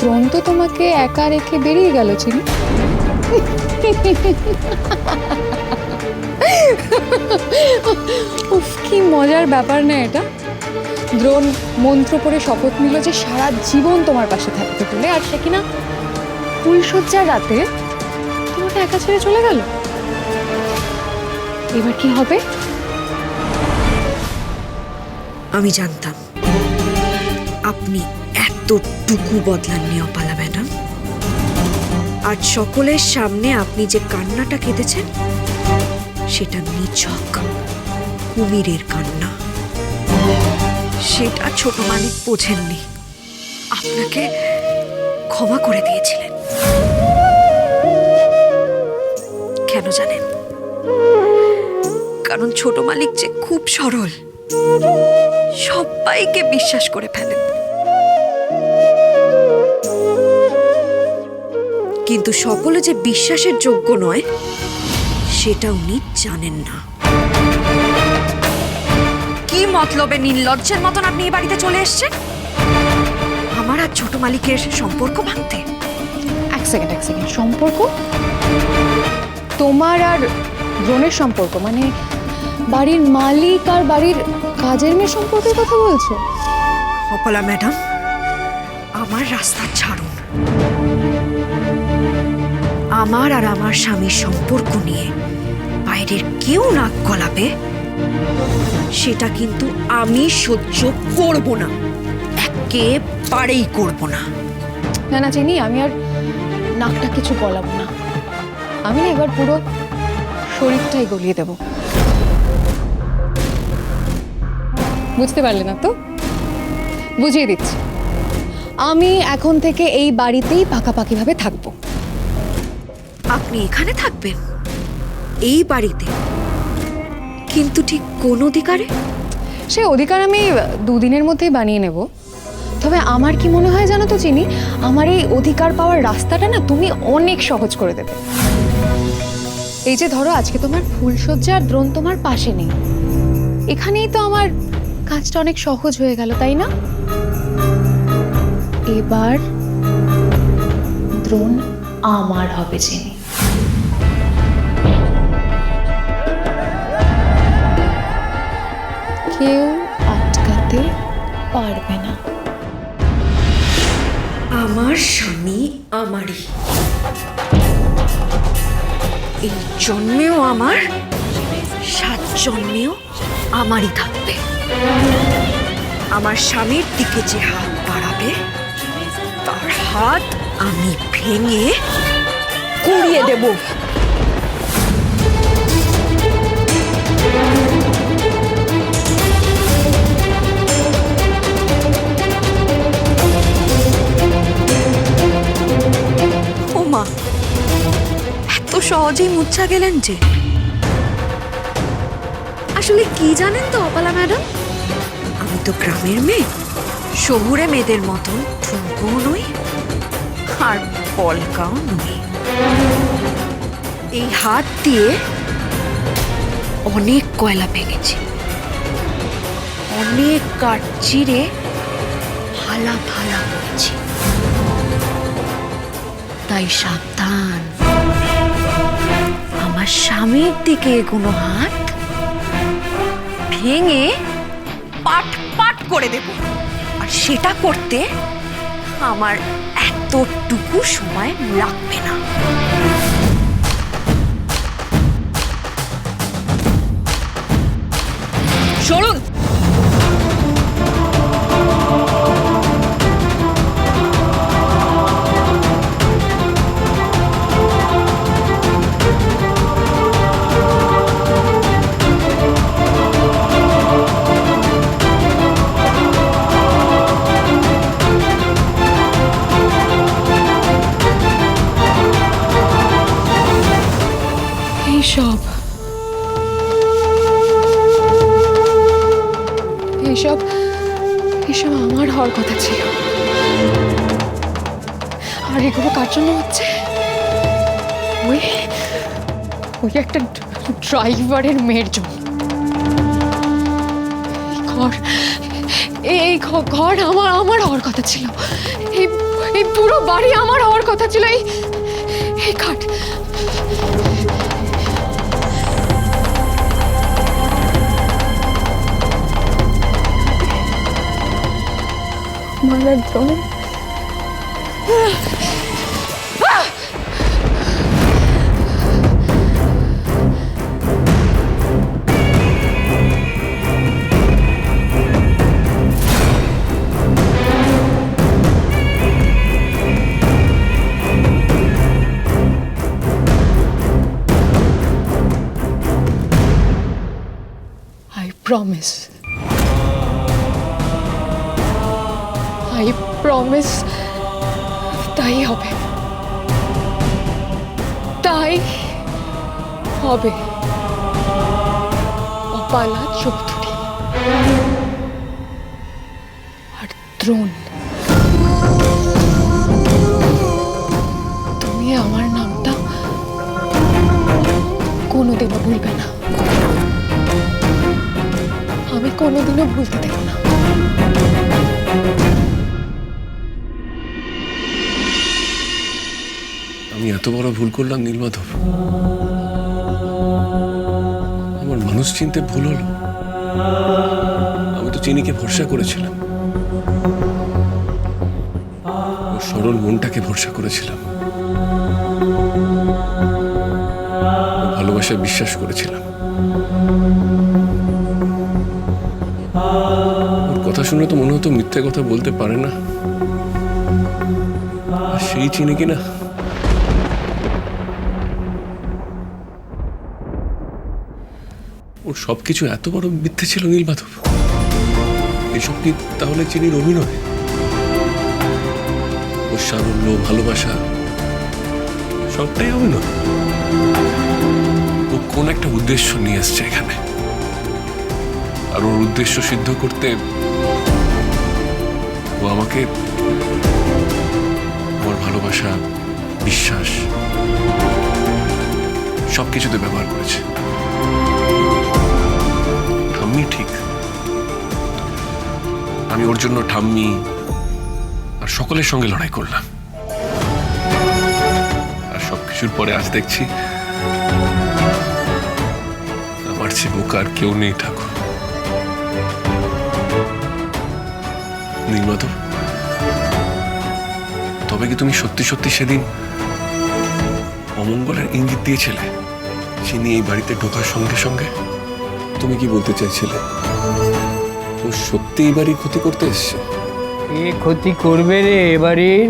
Drone তো তোমাকে একা রেখে বেরিয়ে গেল চিনি। উফ, কি মজার ব্যাপার না এটা। দ্রোণ মন্ত্র পড়ে শপথ নিল যে সারা জীবন তোমার পাশে থাকতে বলে, আর সে কিনা ফুলশয্যার রাতে তোমাকে একা ছেড়ে চলে গেল। এবার কি হবে? আমি জানতাম আপনি এতটুকু বদলাননি অপালা ম্যাডাম। আজ সকলের সামনে আপনি যে কান্নাটা কেঁদেছেন সেটা নিছক কুমিরের কান্না। সেটা ছোট মালিক বোঝেননি, আপনাকে ক্ষমা করে দিয়েছিলেন। কেন জানেন? কারণ ছোট মালিক যে খুব সরল, সবাইকে বিশ্বাস করে ফেলেন। কিন্তু সকলে যে বিশ্বাসের যোগ্য নয় সেটা উনি জানেন না। কি মতলবে নির্লজ্জের মতন আপনি এই বাড়িতে চলে এসেছেন আমার আর ছোট মালিকের সম্পর্ক ভাঙতে? এক সেকেন্ড সম্পর্ক? তোমার আর দ্রোণের সম্পর্ক? মানে বাড়ির মালিক আর বাড়ির কাজের মেয়ে সম্পর্কের কথা বলছো? অপলা ম্যাডাম, আমার রাস্তা ছাড়ুন। আমার আর আমার স্বামীর সম্পর্ক নিয়ে বাইরের কেউ নাক গলাবে সেটা কিন্তু আমি সহ্য করব না, একেবারেই করব না। না চিনি, আমি আর নাকটা কিছু গলাবো না। আমি না এবার পুরো শরীরটাই গলিয়ে দেব। বুঝতে পারলে না তো? বুঝিয়ে দিচ্ছি। আমি এখন থেকে এই বাড়িতেই পাকাপাকিভাবে থাকবো। আপনি এখানে থাকবেন এই বাড়িতে, কিন্তু ঠিক কোন অধিকারে? সে অধিকার আমি দুদিনের মধ্যেই বানিয়ে নেব। তবে আমার কি মনে হয় জানো তো চিনি, আমার এই অধিকার পাওয়ার রাস্তাটা না তুমি অনেক সহজ করে দেবে। এই যে ধরো আজকে তোমার ফুলশয্যা আর দ্রোণ তোমার পাশে নেই, এখানেই তো আমার কাজটা অনেক সহজ হয়ে গেল, তাই না? এবার দ্রোণ আমার হবে চিনি। কেউ আটকাতে পারবে না। আমার স্বামী আমারই, এই জন্মেও আমার, 7 জন্মেও আমারই থাকবে। আমার স্বামীর দিকে যে হাত বাড়াবে তার হাত আমি ভেঙে কুড়িয়ে দেব। ওমা, এত সহজেই মুচ্ছা গেলেন যে? আসলে কি জানেন তো অপালা ম্যাডাম, আমি তো গ্রামের মেয়ে, শহুরে মেয়েদের মতন ঠুনকো নই আর পলকাও নই। এই হাত দিয়ে অনেক কয়লা ভেঙেছি, অনেক কাঠ চিরে ফালা ফালা করেছি। তাই সাবধান, আমার স্বামীর দিকে কোনো হাত ভেঙে পাট পাট করে দেব। আর সেটা করতে আমার এতটুকু সময় লাগবে না। সরুন। এসব আমার হওয়ার কথা ছিল। আর এগুলো কার জন্য হচ্ছে? ওই ওই একটা ড্রাইভারের মেয়ের জন্য। এই ঘর আমার আমার হওয়ার কথা ছিল, এই এই পুরো বাড়ি আমার হওয়ার কথা ছিল, এই খাট। আমার একদম promise. I promise তাই হবে, তাই হবে। অপালা চৌধুরী আর দ্রোণ, তুমি আমার নামটা কোনোদিনও ভুলবে না, আমি কোনোদিনও ভুলতে দেব না। আমি এত বড় ভুল করলাম নীলমাধব, আমার মানুষ চিনতে ভুল হলো। আমি তো চিনিকে ভরসা করেছিলাম, ওর সরল মনটাকে ভরসা করেছিলাম, ওর ভালোবাসায় বিশ্বাস করেছিলাম। ওর কথা শুনে তো মনে হতো মিথ্যে কথা বলতে পারে না, আর সেই চিনি কিনা ওর সবকিছু এত বড় মিথ্যে ছিল। নীলমাধব, এসব কি তাহলে চিনির অভিনয়? ওর সারল্য, ভালোবাসা সবটাই অভিনয়। ও কোন একটা উদ্দেশ্য নিয়ে এসছে এখানে, আর ওর উদ্দেশ্য সিদ্ধ করতে ও আমাকে আমার ভালোবাসা, বিশ্বাস সবকিছুতে ব্যবহার করেছে। ঠাম্মি ঠিক, আমি ওর জন্য ঠাম্মি আর সকলের সঙ্গে লড়াই করলাম, আর সবকিছুর পরে আজ দেখছি আমার চেয়ে বোকা আর কেউ নেই। ঠাকুর নীলমাধব, তবে কি তুমি সত্যি সত্যি সেদিন অমঙ্গলের ইঙ্গিত দিয়েছিলে? চিনি এই বাড়িতে ঢোকার সঙ্গে সঙ্গে তুমি কি বলতে চাইছিলে? ও সত্যি এই বাড়ির ক্ষতি করতে এসছে? এ ক্ষতি করবে রে এবারের?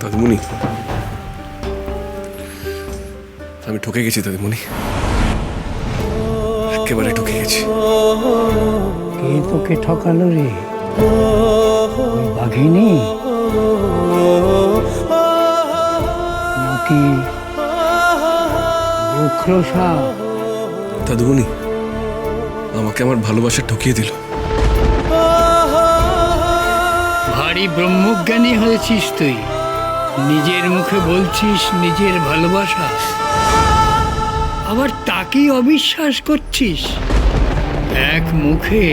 দাদুমণি, আমি ঠকে গেছি দাদুমণি, একেবারে ঠকে গেছি। কে তোকে ঠকালো রে? ওই বাঘিনী নাকি রুক্রসা? দাদুমণি আমাকে আমার ভালোবাসা ঠকিয়ে দিল। ভারী ব্রহ্মজ্ঞানী হয়েছিস তুই, নিজের মুখে বলছিস নিজের ভালোবাসা, আবার তাকেই অবিশ্বাস করছিস। এক মুখে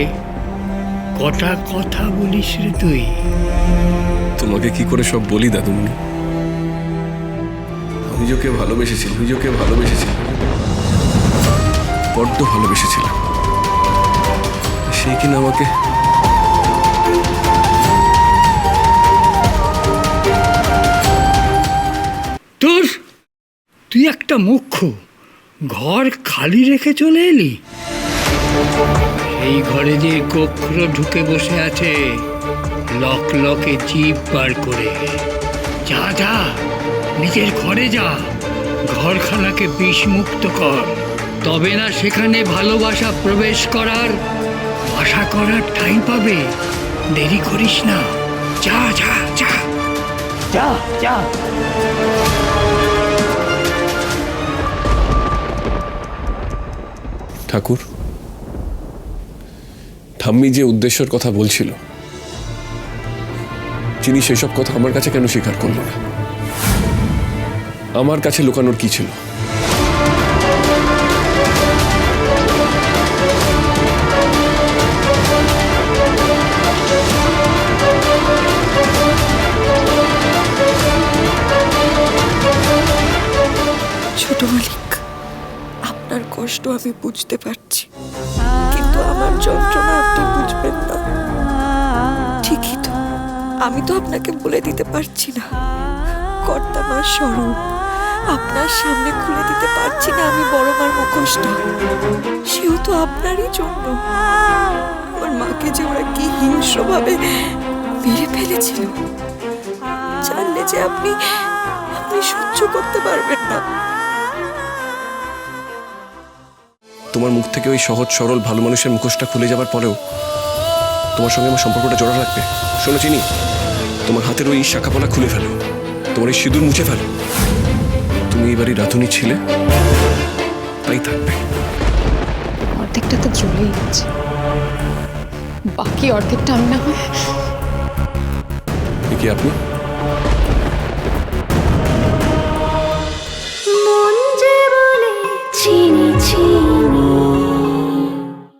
কটা কথা বলিস রে তুই। তোমাকে কি করে সব বলি দাদুমণি? আমি যে ওকে ভালোবেসেছিলাম, বড্ড ভালোবেসেছিলাম, সেই কিনা আমাকে তুই একটা মুখ্য, ঘর খালি রেখে চলে এলি। এই ঘরে যে গোখর ঢুকে বসে আছে লক লকে জিভ বার করে। যা যা, নিজের ঘরে যা, ঘরখানাকে বিষমুক্ত কর, তবে না সেখানে ভালোবাসা প্রবেশ করার, আশা করার টাইম পাবে। দেরি করিস না, যা যা যা যা যা। ঠাকুর, ঠাম্মি যে উদ্দেশ্যের কথা বলছিল চিনি সেসব কথা আমার কাছে কেন স্বীকার করলো না? আমার কাছে লুকানোর কি ছিল? ছোট মালিক, আপনার কষ্ট আমি বুঝতে পারছি, কিন্তু আমার যন্ত্রণা আপনি বুঝবেন না। ঠিকই তো, আমি তো আপনাকে বলে দিতে পারছি না কর্তামার স্বরূপ, আপনার সামনে খুলে দিতে পারছি না আমি বড় মার মুখোশটা। সেও তো আপনারই জন্য। আমার মাকে যে ওরা কি হিংস্রভাবে মেরে ফেলেছিল, জানলে যে আপনি সহ্য করতে পারবেন না। তোমার মুখ থেকে ওই সহজ সরল ভালো মানুষের মুখোশটা খুলে যাবার পরেও তোমার সঙ্গে আমার সম্পর্কটা জোড়া রাখবে। শোনো চিনি, তোমার হাতের ওই শাখাপলা খুলে ফেলো, তোমার এই সিঁদুর মুছে ফেলো। তুমি এই বাড়ির রাঁধুনি ছিলে, তাই থাকবে। অর্ধেকটা তো চলেই গেছে, বাকি অর্ধেকটা আমি না হয়। এ কি আপনি?